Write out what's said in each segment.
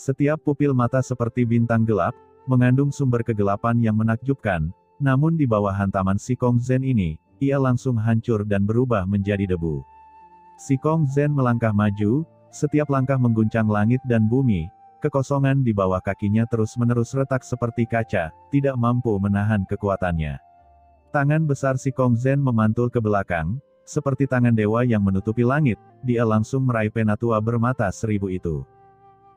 Setiap pupil mata seperti bintang gelap, mengandung sumber kegelapan yang menakjubkan, namun di bawah hantaman Si Kong Zhen ini, ia langsung hancur dan berubah menjadi debu. Si Kong Zhen melangkah maju, setiap langkah mengguncang langit dan bumi, kekosongan di bawah kakinya terus-menerus retak seperti kaca, tidak mampu menahan kekuatannya. Tangan besar Si Kong Zhen memantul ke belakang, seperti tangan dewa yang menutupi langit, dia langsung meraih Penatua bermata 1000 itu.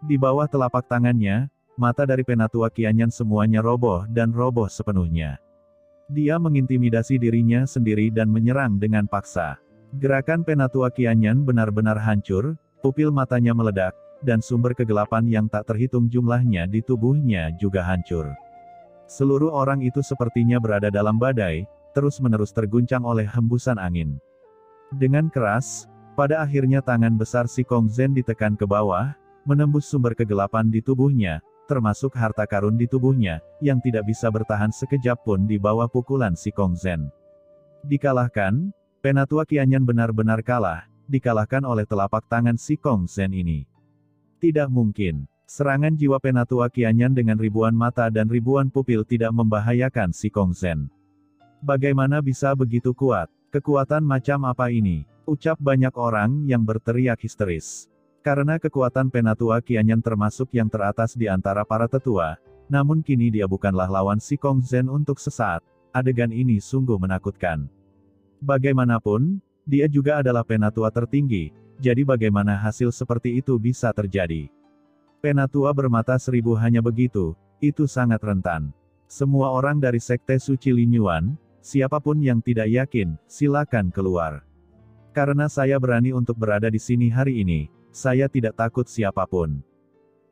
Di bawah telapak tangannya, mata dari Penatua Qianyan semuanya roboh dan roboh sepenuhnya. Dia mengintimidasi dirinya sendiri dan menyerang dengan paksa. Gerakan Penatua Qianyan benar-benar hancur, pupil matanya meledak, dan sumber kegelapan yang tak terhitung jumlahnya di tubuhnya juga hancur. Seluruh orang itu sepertinya berada dalam badai, terus-menerus terguncang oleh hembusan angin. Dengan keras, pada akhirnya tangan besar Si Kong Zhen ditekan ke bawah, menembus sumber kegelapan di tubuhnya, termasuk harta karun di tubuhnya, yang tidak bisa bertahan sekejap pun di bawah pukulan Si Kong Zhen. Dikalahkan, Penatua Qianyan benar-benar kalah, dikalahkan oleh telapak tangan Si Kong Zhen ini. Tidak mungkin, serangan jiwa Penatua Qianyan dengan ribuan mata dan ribuan pupil tidak membahayakan Si Kong Zhen. Bagaimana bisa begitu kuat? Kekuatan macam apa ini? Ucap banyak orang yang berteriak histeris. Karena kekuatan Penatua Qianyan termasuk yang teratas di antara para tetua, namun kini dia bukanlah lawan Si Kong Zhen untuk sesaat. Adegan ini sungguh menakutkan. Bagaimanapun, dia juga adalah Penatua tertinggi, jadi bagaimana hasil seperti itu bisa terjadi? Penatua bermata 1000 hanya begitu, itu sangat rentan. Semua orang dari Sekte Suci Lin Yuan, siapapun yang tidak yakin, silakan keluar. Karena saya berani untuk berada di sini hari ini, saya tidak takut siapapun.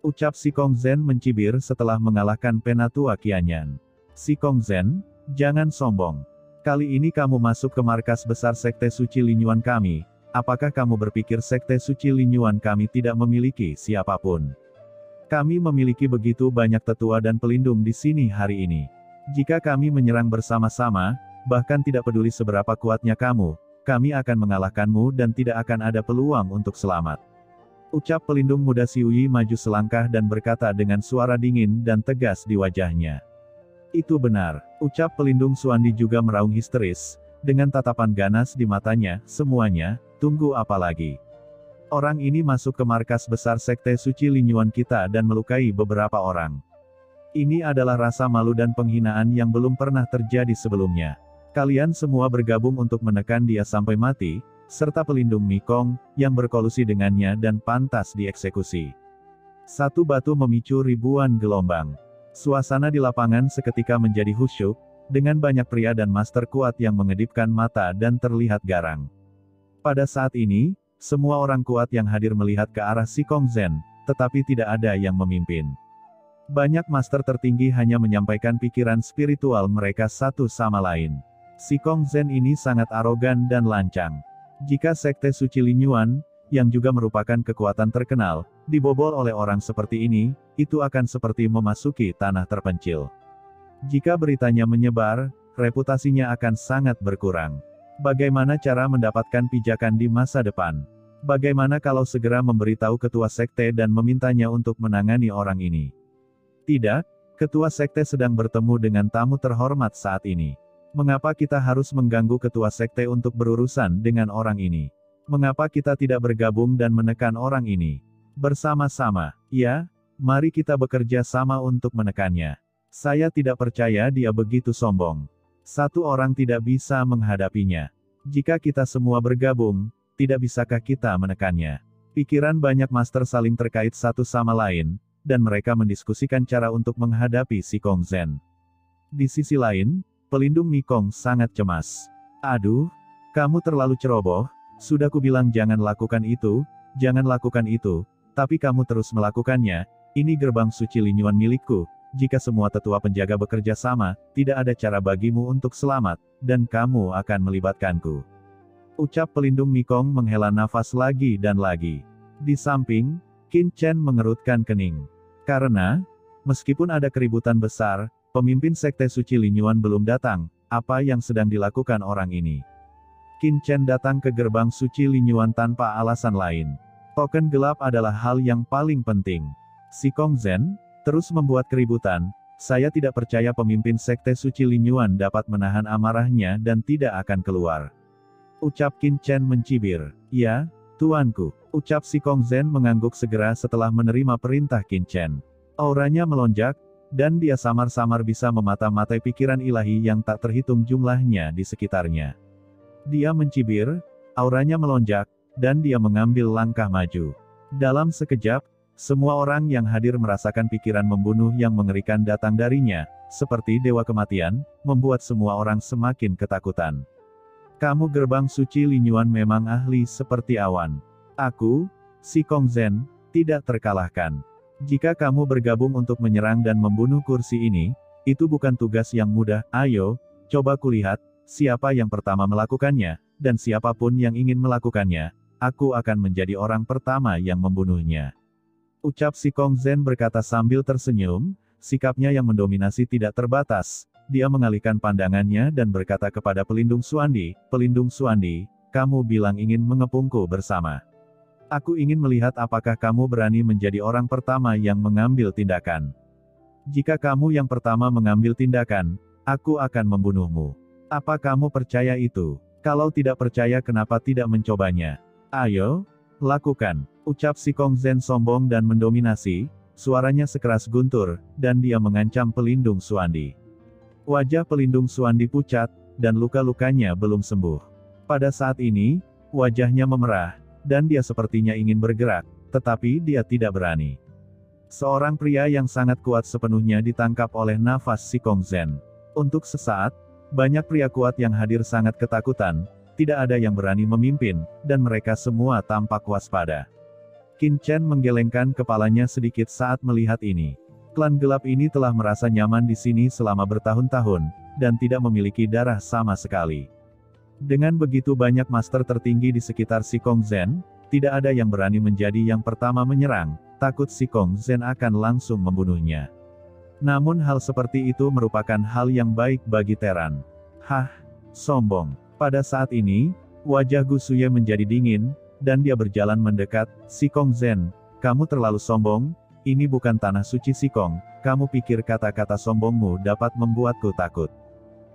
Ucap Si Kong Zhen mencibir setelah mengalahkan Penatua Qianyan. Si Kong Zhen, jangan sombong. Kali ini kamu masuk ke markas besar Sekte Suci Lin Yuan kami, apakah kamu berpikir Sekte Suci Lin Yuan kami tidak memiliki siapapun? Kami memiliki begitu banyak tetua dan pelindung di sini hari ini. Jika kami menyerang bersama-sama, bahkan tidak peduli seberapa kuatnya kamu, kami akan mengalahkanmu dan tidak akan ada peluang untuk selamat. Ucap pelindung muda Siuyi maju selangkah dan berkata dengan suara dingin dan tegas di wajahnya. Itu benar, ucap pelindung Suandi juga meraung histeris, dengan tatapan ganas di matanya, semuanya, tunggu apa lagi? Orang ini masuk ke markas besar Sekte Suci Lin Yuan kita dan melukai beberapa orang. Ini adalah rasa malu dan penghinaan yang belum pernah terjadi sebelumnya. Kalian semua bergabung untuk menekan dia sampai mati, serta pelindung Mikong, yang berkolusi dengannya dan pantas dieksekusi. Satu batu memicu ribuan gelombang. Suasana di lapangan seketika menjadi khusyuk, dengan banyak pria dan master kuat yang mengedipkan mata dan terlihat garang. Pada saat ini, semua orang kuat yang hadir melihat ke arah Si Kong Zhen, tetapi tidak ada yang memimpin. Banyak master tertinggi hanya menyampaikan pikiran spiritual mereka satu sama lain. Si Kong Zhen ini sangat arogan dan lancang. Jika Sekte Suci Lin Yuan, yang juga merupakan kekuatan terkenal, dibobol oleh orang seperti ini, itu akan seperti memasuki tanah terpencil. Jika beritanya menyebar, reputasinya akan sangat berkurang. Bagaimana cara mendapatkan pijakan di masa depan? Bagaimana kalau segera memberitahu ketua sekte dan memintanya untuk menangani orang ini? Tidak, ketua sekte sedang bertemu dengan tamu terhormat saat ini. Mengapa kita harus mengganggu ketua sekte untuk berurusan dengan orang ini? Mengapa kita tidak bergabung dan menekan orang ini? Bersama-sama, ya, mari kita bekerja sama untuk menekannya. Saya tidak percaya dia begitu sombong. Satu orang tidak bisa menghadapinya. Jika kita semua bergabung, tidak bisakah kita menekannya? Pikiran banyak master saling terkait satu sama lain, dan mereka mendiskusikan cara untuk menghadapi Si Kong Zhen. Di sisi lain, pelindung Mikong sangat cemas. Aduh, kamu terlalu ceroboh, sudah kubilang jangan lakukan itu, tapi kamu terus melakukannya. Ini gerbang suci Lin Yuan milikku, jika semua tetua penjaga bekerja sama, tidak ada cara bagimu untuk selamat, dan kamu akan melibatkanku. Ucap pelindung Mikong menghela nafas lagi dan lagi. Di samping, Qin Chen mengerutkan kening. Karena, meskipun ada keributan besar, pemimpin Sekte Suci Lin Yuan belum datang, apa yang sedang dilakukan orang ini? Qin Chen datang ke gerbang suci Lin Yuan tanpa alasan lain. Token gelap adalah hal yang paling penting. Si Kong Zhen terus membuat keributan. Saya tidak percaya pemimpin Sekte Suci Lin Yuan dapat menahan amarahnya dan tidak akan keluar. Ucap Qin Chen mencibir. Ya, tuanku. Ucap si Kong Zhen mengangguk segera setelah menerima perintah Qin Chen. Auranya melonjak, dan dia samar-samar bisa memata-matai pikiran ilahi yang tak terhitung jumlahnya di sekitarnya. Dia mencibir, auranya melonjak, dan dia mengambil langkah maju. Dalam sekejap, semua orang yang hadir merasakan pikiran membunuh yang mengerikan datang darinya, seperti dewa kematian, membuat semua orang semakin ketakutan. Kamu gerbang suci Lin Yuan memang ahli seperti awan. Aku, si Kong Zhen, tidak terkalahkan. Jika kamu bergabung untuk menyerang dan membunuh kursi ini, itu bukan tugas yang mudah. Ayo, coba kulihat, siapa yang pertama melakukannya, dan siapapun yang ingin melakukannya, aku akan menjadi orang pertama yang membunuhnya. Ucap si Kong Zhen berkata sambil tersenyum, sikapnya yang mendominasi tidak terbatas. Dia mengalihkan pandangannya dan berkata kepada pelindung Xuandi, "Pelindung Xuandi, kamu bilang ingin mengepungku bersama. Aku ingin melihat apakah kamu berani menjadi orang pertama yang mengambil tindakan. Jika kamu yang pertama mengambil tindakan, aku akan membunuhmu. Apa kamu percaya itu? Kalau tidak percaya kenapa tidak mencobanya? Ayo, lakukan." Ucap si Kong Zhen sombong dan mendominasi, suaranya sekeras guntur, dan dia mengancam pelindung Xuandi. Wajah pelindung Xuandi pucat, dan luka-lukanya belum sembuh. Pada saat ini, wajahnya memerah, dan dia sepertinya ingin bergerak, tetapi dia tidak berani. Seorang pria yang sangat kuat sepenuhnya ditangkap oleh nafas si Kong Zhen. Untuk sesaat, banyak pria kuat yang hadir sangat ketakutan, tidak ada yang berani memimpin, dan mereka semua tampak waspada. Qin Chen menggelengkan kepalanya sedikit saat melihat ini. Klan gelap ini telah merasa nyaman di sini selama bertahun-tahun, dan tidak memiliki darah sama sekali. Dengan begitu banyak master tertinggi di sekitar si Kong Zhen, tidak ada yang berani menjadi yang pertama menyerang, takut si Kong Zhen akan langsung membunuhnya. Namun hal seperti itu merupakan hal yang baik bagi Teran. Hah, sombong. Pada saat ini, wajah Gu Suye menjadi dingin, dan dia berjalan mendekat. Si Kong Zhen, kamu terlalu sombong, ini bukan tanah suci Si Kong, kamu pikir kata-kata sombongmu dapat membuatku takut.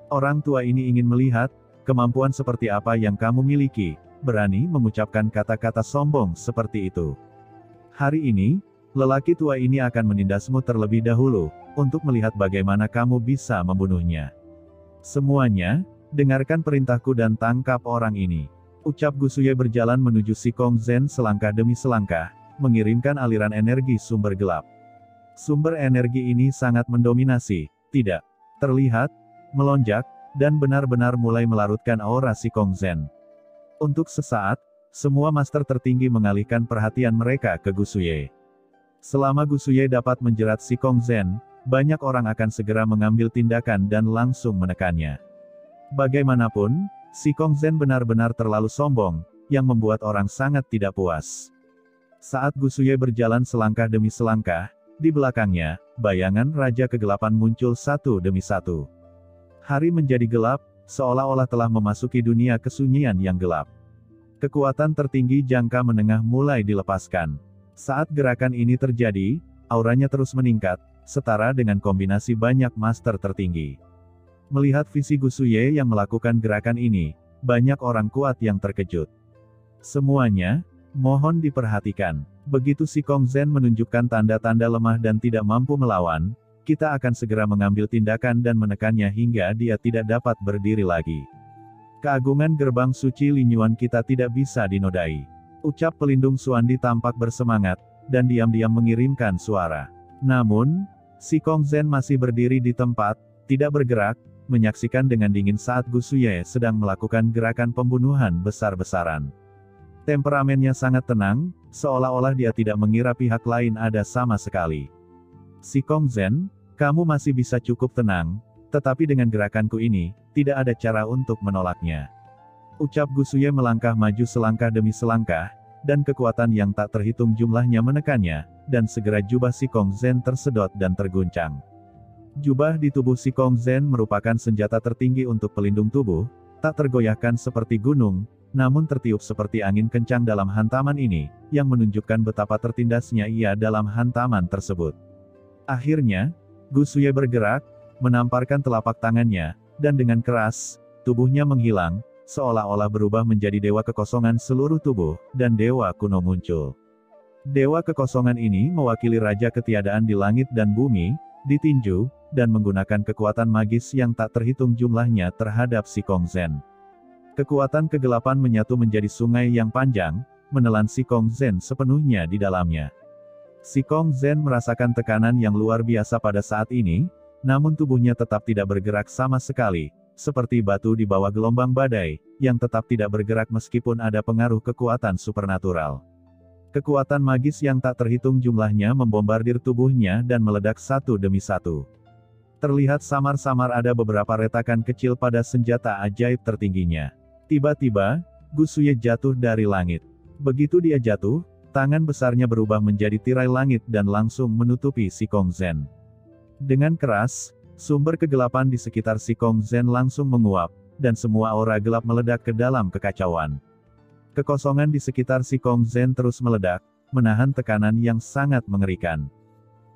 Orang tua ini ingin melihat, kemampuan seperti apa yang kamu miliki, berani mengucapkan kata-kata sombong seperti itu. Hari ini, lelaki tua ini akan menindasmu terlebih dahulu, untuk melihat bagaimana kamu bisa membunuhnya. Semuanya, dengarkan perintahku dan tangkap orang ini. Ucap Gu Suye berjalan menuju si Kong Zhen selangkah demi selangkah, mengirimkan aliran energi sumber gelap. Sumber energi ini sangat mendominasi, tidak terlihat, melonjak, dan benar-benar mulai melarutkan aura si Kong Zhen. Untuk sesaat, semua master tertinggi mengalihkan perhatian mereka ke Gu Suye. Selama Gu Suye dapat menjerat si Kong Zhen, banyak orang akan segera mengambil tindakan dan langsung menekannya. Bagaimanapun, si Kong Zhen benar-benar terlalu sombong, yang membuat orang sangat tidak puas. Saat Gu Suye berjalan selangkah demi selangkah, di belakangnya, bayangan Raja Kegelapan muncul satu demi satu. Hari menjadi gelap, seolah-olah telah memasuki dunia kesunyian yang gelap. Kekuatan tertinggi jangka menengah mulai dilepaskan. Saat gerakan ini terjadi, auranya terus meningkat, setara dengan kombinasi banyak master tertinggi. Melihat visi Gu Suye yang melakukan gerakan ini, banyak orang kuat yang terkejut. Semuanya, mohon diperhatikan. Begitu si Kong Zhen menunjukkan tanda-tanda lemah dan tidak mampu melawan, kita akan segera mengambil tindakan dan menekannya hingga dia tidak dapat berdiri lagi. Keagungan gerbang suci Lin Yuan kita tidak bisa dinodai. Ucap pelindung Xuandi tampak bersemangat, dan diam-diam mengirimkan suara. Namun, si Kong Zhen masih berdiri di tempat, tidak bergerak, menyaksikan dengan dingin saat Gu Suye sedang melakukan gerakan pembunuhan besar-besaran. Temperamennya sangat tenang, seolah-olah dia tidak mengira pihak lain ada sama sekali. Si Kong Zhen, kamu masih bisa cukup tenang, tetapi dengan gerakanku ini, tidak ada cara untuk menolaknya. Ucap Gu Suye melangkah maju selangkah demi selangkah, dan kekuatan yang tak terhitung jumlahnya menekannya, dan segera jubah si Kong Zhen tersedot dan terguncang. Jubah di tubuh si Kong Zhen merupakan senjata tertinggi untuk pelindung tubuh, tak tergoyahkan seperti gunung, namun tertiup seperti angin kencang dalam hantaman ini, yang menunjukkan betapa tertindasnya ia dalam hantaman tersebut. Akhirnya, Gusuye bergerak, menamparkan telapak tangannya, dan dengan keras, tubuhnya menghilang, seolah-olah berubah menjadi dewa kekosongan seluruh tubuh, dan dewa kuno muncul. Dewa kekosongan ini mewakili raja ketiadaan di langit dan bumi, ditinju, dan menggunakan kekuatan magis yang tak terhitung jumlahnya terhadap Si Kongzen. Kekuatan kegelapan menyatu menjadi sungai yang panjang, menelan Si Kongzen sepenuhnya di dalamnya. Si Kongzen merasakan tekanan yang luar biasa pada saat ini, namun tubuhnya tetap tidak bergerak sama sekali, seperti batu di bawah gelombang badai, yang tetap tidak bergerak meskipun ada pengaruh kekuatan supernatural. Kekuatan magis yang tak terhitung jumlahnya membombardir tubuhnya dan meledak satu demi satu. Terlihat samar-samar ada beberapa retakan kecil pada senjata ajaib tertingginya. Tiba-tiba, Gusuye jatuh dari langit. Begitu dia jatuh, tangan besarnya berubah menjadi tirai langit dan langsung menutupi Si Kongzen. Dengan keras, sumber kegelapan di sekitar Si Kongzen langsung menguap, dan semua aura gelap meledak ke dalam kekacauan. Kekosongan di sekitar Si Kongzen terus meledak, menahan tekanan yang sangat mengerikan.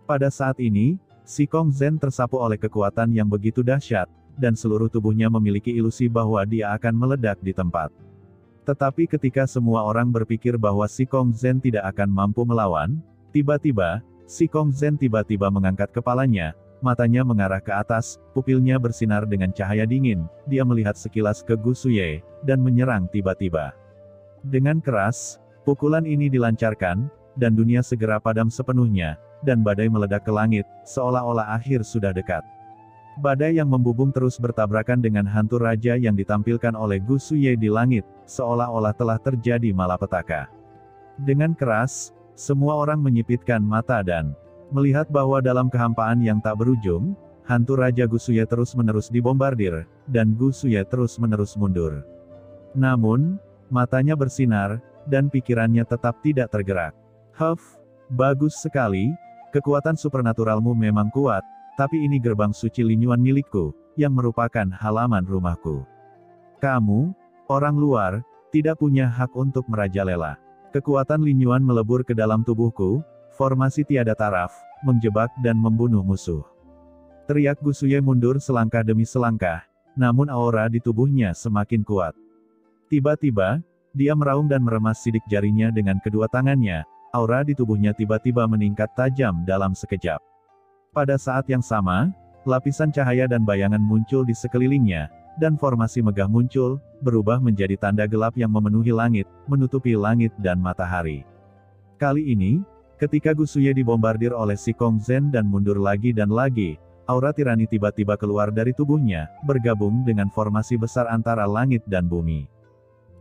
Pada saat ini, Si Kongzen tersapu oleh kekuatan yang begitu dahsyat, dan seluruh tubuhnya memiliki ilusi bahwa dia akan meledak di tempat. Tetapi ketika semua orang berpikir bahwa Si Kongzen tidak akan mampu melawan, tiba-tiba, Si Kongzen tiba-tiba mengangkat kepalanya, matanya mengarah ke atas, pupilnya bersinar dengan cahaya dingin, dia melihat sekilas ke Gusuye, dan menyerang tiba-tiba. Dengan keras, pukulan ini dilancarkan, dan dunia segera padam sepenuhnya, dan badai meledak ke langit, seolah-olah akhir sudah dekat. Badai yang membubung terus bertabrakan dengan hantu raja yang ditampilkan oleh Gusuye di langit, seolah-olah telah terjadi malapetaka. Dengan keras, semua orang menyipitkan mata dan melihat bahwa dalam kehampaan yang tak berujung, hantu Raja Gusuye terus-menerus dibombardir, dan Gusuye terus-menerus mundur. Namun, matanya bersinar, dan pikirannya tetap tidak tergerak. Bagus sekali, kekuatan supernaturalmu memang kuat, tapi ini gerbang suci Linyuan milikku, yang merupakan halaman rumahku. Kamu, orang luar, tidak punya hak untuk merajalela. Kekuatan Linyuan melebur ke dalam tubuhku, formasi tiada taraf, menjebak dan membunuh musuh. Teriak Gusuye mundur selangkah demi selangkah, namun aura di tubuhnya semakin kuat. Tiba-tiba, dia meraung dan meremas sidik jarinya dengan kedua tangannya, aura di tubuhnya tiba-tiba meningkat tajam dalam sekejap. Pada saat yang sama, lapisan cahaya dan bayangan muncul di sekelilingnya, dan formasi megah muncul, berubah menjadi tanda gelap yang memenuhi langit, menutupi langit dan matahari. Kali ini, ketika Gusuye dibombardir oleh Si Kongzen dan mundur lagi dan lagi, aura tirani tiba-tiba keluar dari tubuhnya, bergabung dengan formasi besar antara langit dan bumi.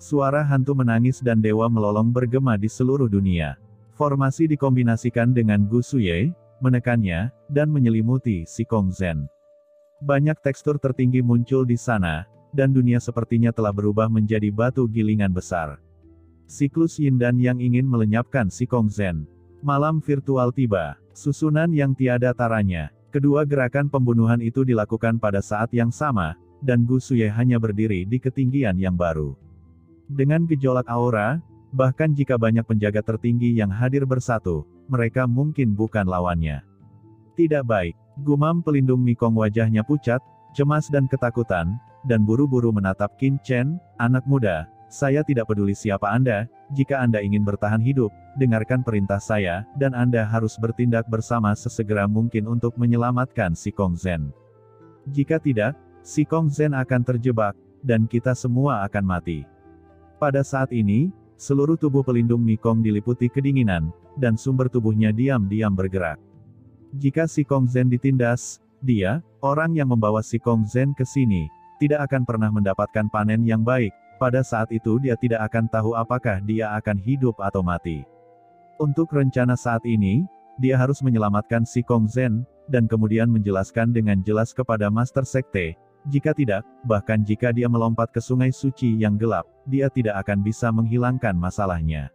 Suara hantu menangis dan dewa melolong bergema di seluruh dunia. Formasi dikombinasikan dengan Gusuye, menekannya, dan menyelimuti Si Kongzen. Banyak tekstur tertinggi muncul di sana, dan dunia sepertinya telah berubah menjadi batu gilingan besar. Siklus yin dan yang ingin melenyapkan Si Kongzen. Malam virtual tiba, susunan yang tiada taranya. Kedua gerakan pembunuhan itu dilakukan pada saat yang sama, dan Gusuye hanya berdiri di ketinggian yang baru. Dengan gejolak aura, bahkan jika banyak penjaga tertinggi yang hadir bersatu, mereka mungkin bukan lawannya. Tidak baik, gumam pelindung Mikong, wajahnya pucat, cemas dan ketakutan, dan buru-buru menatap Qin Chen. Anak muda, saya tidak peduli siapa Anda, jika Anda ingin bertahan hidup, dengarkan perintah saya, dan Anda harus bertindak bersama sesegera mungkin untuk menyelamatkan Si Kongzen. Jika tidak, Si Kongzen akan terjebak, dan kita semua akan mati. Pada saat ini, seluruh tubuh pelindung Mikong diliputi kedinginan, dan sumber tubuhnya diam-diam bergerak. Jika Si Kongzen ditindas, dia, orang yang membawa Si Kongzen ke sini, tidak akan pernah mendapatkan panen yang baik. Pada saat itu dia tidak akan tahu apakah dia akan hidup atau mati. Untuk rencana saat ini, dia harus menyelamatkan Si Kongzen, dan kemudian menjelaskan dengan jelas kepada Master Sekte. Jika tidak, bahkan jika dia melompat ke sungai suci yang gelap, dia tidak akan bisa menghilangkan masalahnya.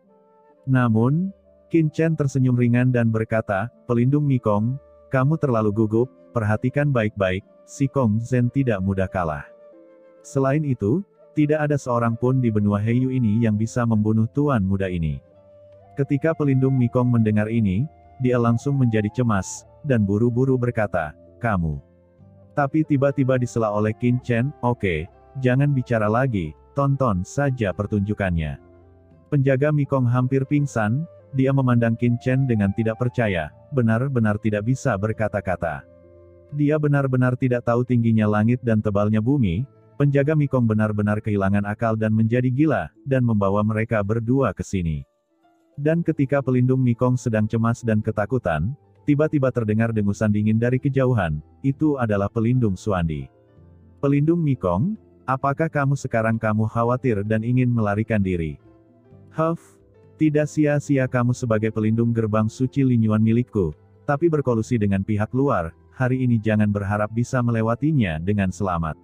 Namun, Qin Chen tersenyum ringan dan berkata, pelindung Mikong, kamu terlalu gugup, perhatikan baik-baik, Si Kongzen tidak mudah kalah. Selain itu, Tidak ada seorang pun di benua Heiyu ini yang bisa membunuh tuan muda ini. Ketika pelindung Mikong mendengar ini, dia langsung menjadi cemas, dan buru-buru berkata, kamu. Tapi tiba-tiba disela oleh Qin Chen, oke, jangan bicara lagi, tonton saja pertunjukannya. Penjaga Mikong hampir pingsan, dia memandang Qin Chen dengan tidak percaya, benar-benar tidak bisa berkata-kata. Dia benar-benar tidak tahu tingginya langit dan tebalnya bumi. Penjaga Mikong benar-benar kehilangan akal dan menjadi gila, dan membawa mereka berdua ke sini. Dan ketika pelindung Mikong sedang cemas dan ketakutan, tiba-tiba terdengar dengusan dingin dari kejauhan, itu adalah pelindung Xuandi. Pelindung Mikong, apakah kamu sekarang khawatir dan ingin melarikan diri? Huff, tidak sia-sia kamu sebagai pelindung gerbang suci Linyuan milikku, tapi berkolusi dengan pihak luar, hari ini jangan berharap bisa melewatinya dengan selamat.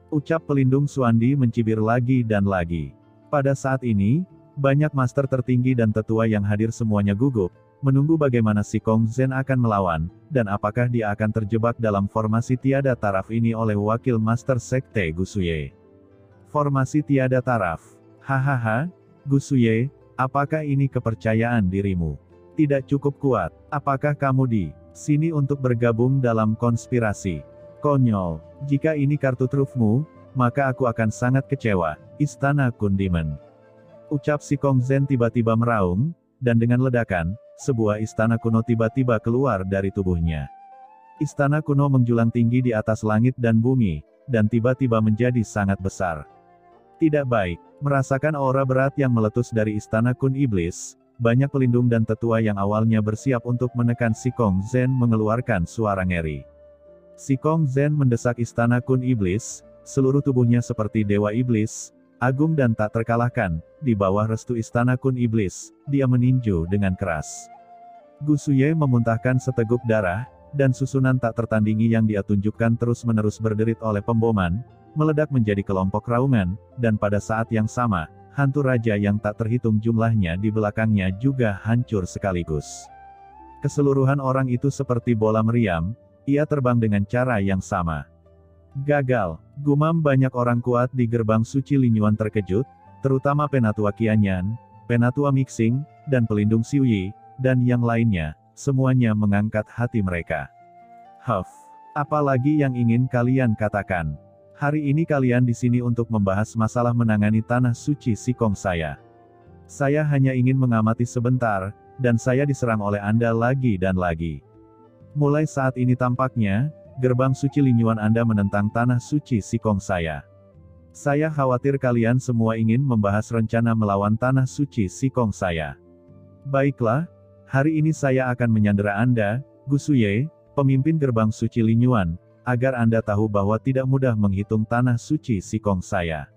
Ucap pelindung Xuandi mencibir lagi dan lagi. Pada saat ini, banyak master tertinggi dan tetua yang hadir semuanya gugup, menunggu bagaimana si Kong Zhen akan melawan, dan apakah dia akan terjebak dalam formasi tiada taraf ini oleh wakil master sekte Gusuye. Formasi tiada taraf. Hahaha, Gusuye, apakah ini kepercayaan dirimu? Tidak cukup kuat. Apakah kamu di sini untuk bergabung dalam konspirasi? Konyol, jika ini kartu trufmu, maka aku akan sangat kecewa, Istana Kundimen. Ucap si Kong Zhen tiba-tiba meraung, dan dengan ledakan, sebuah istana kuno tiba-tiba keluar dari tubuhnya. Istana kuno menjulang tinggi di atas langit dan bumi, dan tiba-tiba menjadi sangat besar. Tidak baik, merasakan aura berat yang meletus dari Istana Kun Iblis, banyak pelindung dan tetua yang awalnya bersiap untuk menekan si Kong Zhen mengeluarkan suara ngeri. Si Kong Zhen mendesak Istana Kun Iblis, seluruh tubuhnya seperti Dewa Iblis, agung dan tak terkalahkan, di bawah restu Istana Kun Iblis, dia meninju dengan keras. Gusuye memuntahkan seteguk darah, dan susunan tak tertandingi yang dia tunjukkan terus-menerus berderit oleh pemboman, meledak menjadi kelompok raungan, dan pada saat yang sama, hantu raja yang tak terhitung jumlahnya di belakangnya juga hancur sekaligus. Keseluruhan orang itu seperti bola meriam, ia terbang dengan cara yang sama. Gagal, gumam banyak orang kuat di gerbang suci Linyuan terkejut, terutama Penatua Qianyan, Penatua Mixing, dan pelindung Xiuyi, dan yang lainnya, semuanya mengangkat hati mereka. Huff, apalagi yang ingin kalian katakan? Hari ini kalian di sini untuk membahas masalah menangani tanah suci Sikong saya. Saya hanya ingin mengamati sebentar, dan saya diserang oleh Anda lagi dan lagi. Mulai saat ini tampaknya, gerbang suci Linyuan Anda menentang tanah suci Sikong saya. Saya khawatir kalian semua ingin membahas rencana melawan tanah suci Sikong saya. Baiklah, hari ini saya akan menyandera Anda, Gusuye, pemimpin gerbang suci Linyuan, agar Anda tahu bahwa tidak mudah menghitung tanah suci Sikong saya.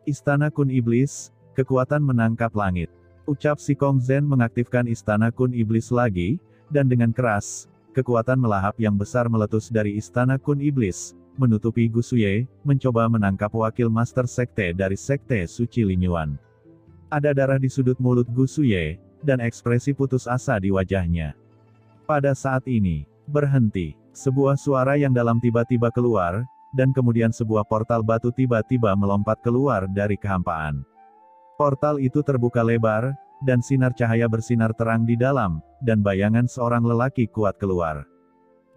Istana Kun Iblis, kekuatan menangkap langit. Ucap si Kong Zhen mengaktifkan Istana Kun Iblis lagi, dan dengan keras, kekuatan melahap yang besar meletus dari Istana Kun Iblis, menutupi Gusuye, mencoba menangkap wakil master sekte dari sekte suci Linyuan. Ada darah di sudut mulut Gusuye, dan ekspresi putus asa di wajahnya. Pada saat ini, berhenti, sebuah suara yang dalam tiba-tiba keluar, dan kemudian sebuah portal batu tiba-tiba melompat keluar dari kehampaan. Portal itu terbuka lebar, dan sinar cahaya bersinar terang di dalam, dan bayangan seorang lelaki kuat keluar.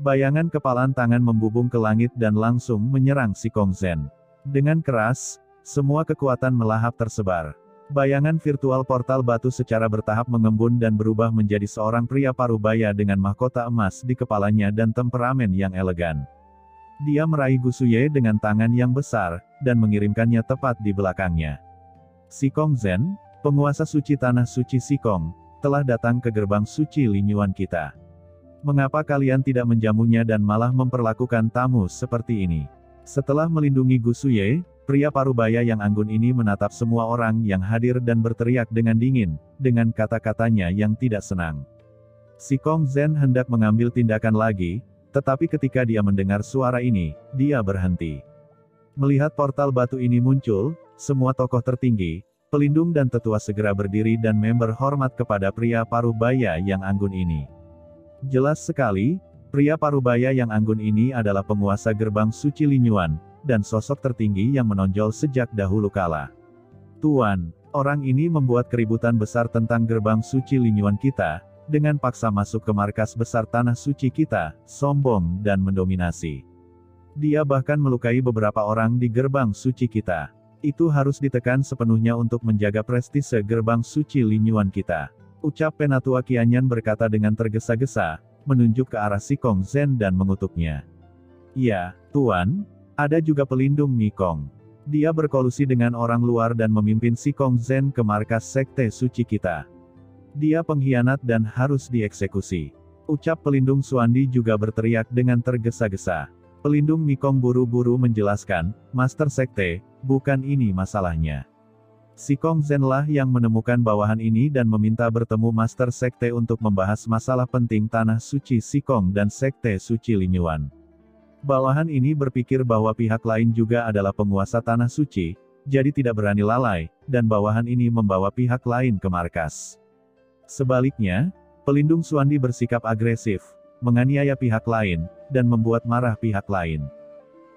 Bayangan kepalan tangan membubung ke langit dan langsung menyerang si Kong Zhen. Dengan keras, semua kekuatan melahap tersebar. Bayangan virtual portal batu secara bertahap mengembun dan berubah menjadi seorang pria parubaya dengan mahkota emas di kepalanya dan temperamen yang elegan. Dia meraih Gusuye dengan tangan yang besar, dan mengirimkannya tepat di belakangnya. Si Kong Zhen, penguasa suci tanah suci Sikong, telah datang ke gerbang suci Linyuan kita. Mengapa kalian tidak menjamunya dan malah memperlakukan tamu seperti ini? Setelah melindungi Gusuye, pria parubaya yang anggun ini menatap semua orang yang hadir dan berteriak dengan dingin, dengan kata-katanya yang tidak senang. Si Kong Zhen hendak mengambil tindakan lagi, tetapi ketika dia mendengar suara ini, dia berhenti. Melihat portal batu ini muncul, semua tokoh tertinggi, pelindung dan tetua segera berdiri dan member hormat kepada pria parubaya yang anggun ini. Jelas sekali, pria parubaya yang anggun ini adalah penguasa gerbang suci Linyuan, dan sosok tertinggi yang menonjol sejak dahulu kala. Tuan, orang ini membuat keributan besar tentang gerbang suci Linyuan kita, dengan paksa masuk ke markas besar tanah suci kita, sombong dan mendominasi. Dia bahkan melukai beberapa orang di gerbang suci kita. Itu harus ditekan sepenuhnya untuk menjaga prestise gerbang suci Linyuan kita. Ucap Penatua Qianyan berkata dengan tergesa-gesa, menunjuk ke arah Sikong Zhen dan mengutuknya. Ya, Tuan, ada juga pelindung Mikong. Dia berkolusi dengan orang luar dan memimpin Sikong Zhen ke markas sekte suci kita. Dia pengkhianat dan harus dieksekusi. Ucap pelindung Xuandi juga berteriak dengan tergesa-gesa. Pelindung Mikong buru-buru menjelaskan, Master Sekte, bukan ini masalahnya. Sikong Zhen lah yang menemukan bawahan ini dan meminta bertemu Master Sekte untuk membahas masalah penting tanah suci Sikong dan Sekte suci Linyuan. Bawahan ini berpikir bahwa pihak lain juga adalah penguasa tanah suci, jadi tidak berani lalai, dan bawahan ini membawa pihak lain ke markas. Sebaliknya, pelindung Xuandi bersikap agresif, menganiaya pihak lain, dan membuat marah pihak lain.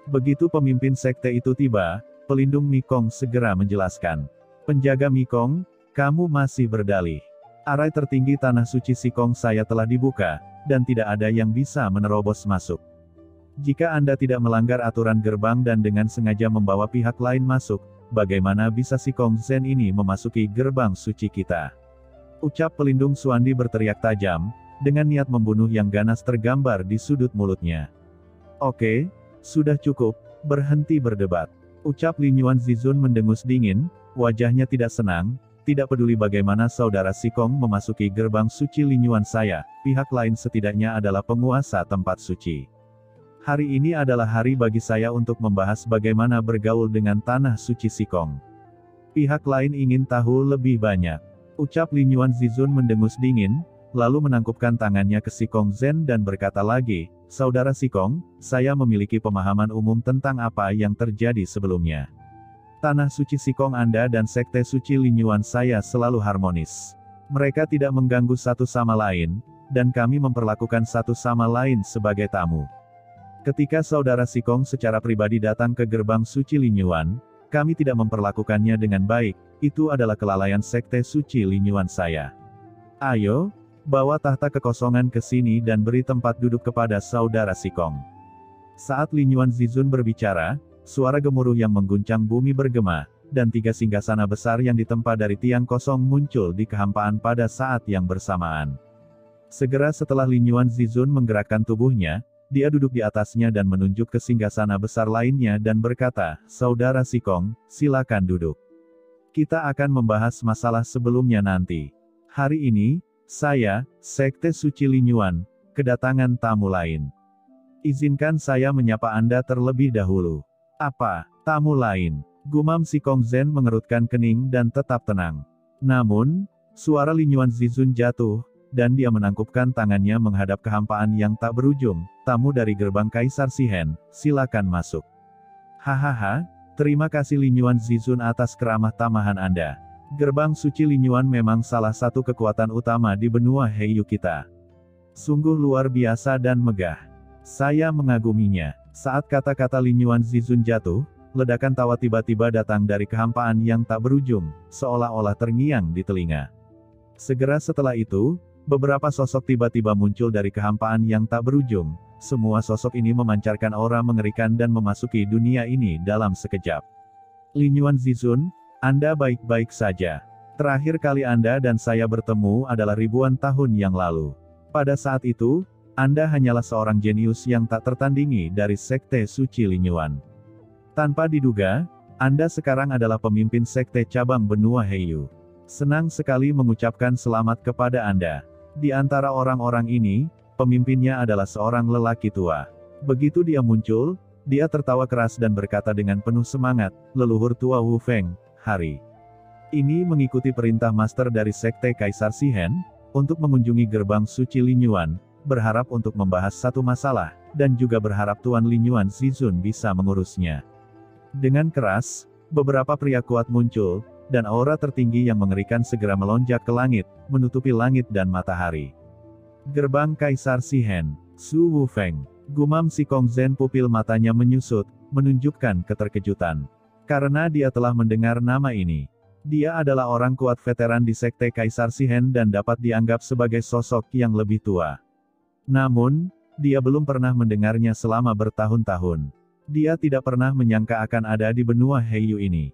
Begitu pemimpin sekte itu tiba, pelindung Mikong segera menjelaskan. Penjaga Mikong, kamu masih berdalih. Arai tertinggi tanah suci Sikong saya telah dibuka, dan tidak ada yang bisa menerobos masuk. Jika Anda tidak melanggar aturan gerbang dan dengan sengaja membawa pihak lain masuk, bagaimana bisa Sikong Zhen ini memasuki gerbang suci kita? Ucap pelindung Xuandi berteriak tajam, dengan niat membunuh yang ganas tergambar di sudut mulutnya. Oke, sudah cukup, berhenti berdebat. Ucap Linyuan Zizun mendengus dingin, wajahnya tidak senang, tidak peduli bagaimana saudara Sikong memasuki gerbang suci Linyuan saya, pihak lain setidaknya adalah penguasa tempat suci. Hari ini adalah hari bagi saya untuk membahas bagaimana bergaul dengan tanah suci Sikong. Pihak lain ingin tahu lebih banyak. Ucap Linyuan Zizun mendengus dingin, lalu menangkupkan tangannya ke Sikong Zhen dan berkata lagi, Saudara Sikong, saya memiliki pemahaman umum tentang apa yang terjadi sebelumnya. Tanah suci Sikong Anda dan sekte suci Linyuan saya selalu harmonis. Mereka tidak mengganggu satu sama lain, dan kami memperlakukan satu sama lain sebagai tamu. Ketika saudara Sikong secara pribadi datang ke gerbang suci Linyuan, kami tidak memperlakukannya dengan baik, itu adalah kelalaian sekte suci Linyuan saya. Ayo, bawa tahta kekosongan ke sini dan beri tempat duduk kepada saudara Sikong. Saat Linyuan Zizun berbicara, suara gemuruh yang mengguncang bumi bergema, dan 3 singgasana besar yang ditempa dari tiang kosong muncul di kehampaan pada saat yang bersamaan. Segera setelah Linyuan Zizun menggerakkan tubuhnya, dia duduk di atasnya dan menunjuk ke singgasana besar lainnya dan berkata, Saudara Sikong, silakan duduk. Kita akan membahas masalah sebelumnya nanti. Hari ini, saya, Sekte Suci Linyuan, kedatangan tamu lain. Izinkan saya menyapa Anda terlebih dahulu. Apa, tamu lain? Gumam Sikong Zhen mengerutkan kening dan tetap tenang. Namun, suara Linyuan Zizun jatuh, dan dia menangkupkan tangannya menghadap kehampaan yang tak berujung. Tamu dari gerbang Kaisar Sihen, silakan masuk. Hahaha, terima kasih Linyuan Zizun atas keramah tamahan Anda. Gerbang suci Linyuan memang salah satu kekuatan utama di benua Heiyu kita. Sungguh luar biasa dan megah. Saya mengaguminya. Saat kata-kata Linyuan Zizun jatuh, ledakan tawa tiba-tiba datang dari kehampaan yang tak berujung, seolah-olah terngiang di telinga. Segera setelah itu, beberapa sosok tiba-tiba muncul dari kehampaan yang tak berujung. Semua sosok ini memancarkan aura mengerikan dan memasuki dunia ini dalam sekejap. Linyuan Zizun, Anda baik-baik saja. Terakhir kali Anda dan saya bertemu adalah ribuan tahun yang lalu. Pada saat itu, Anda hanyalah seorang jenius yang tak tertandingi dari Sekte Suci Linyuan. Tanpa diduga, Anda sekarang adalah pemimpin Sekte cabang benua Heiyu. Senang sekali mengucapkan selamat kepada Anda. Di antara orang-orang ini, pemimpinnya adalah seorang lelaki tua. Begitu dia muncul, dia tertawa keras dan berkata dengan penuh semangat, leluhur tua Wu Feng, hari ini mengikuti perintah master dari Sekte Kaisar Sihen, untuk mengunjungi gerbang suci Linyuan, berharap untuk membahas satu masalah, dan juga berharap Tuan Linyuan Zizun bisa mengurusnya. Dengan keras, beberapa pria kuat muncul, dan aura tertinggi yang mengerikan segera melonjak ke langit, menutupi langit dan matahari. Gerbang Kaisar Sihen, Su Wu Feng, gumam Sikong Zhen pupil matanya menyusut, menunjukkan keterkejutan. Karena dia telah mendengar nama ini. Dia adalah orang kuat veteran di Sekte Kaisar Shihen dan dapat dianggap sebagai sosok yang lebih tua. Namun, dia belum pernah mendengarnya selama bertahun-tahun. Dia tidak pernah menyangka akan ada di benua Heiyu ini.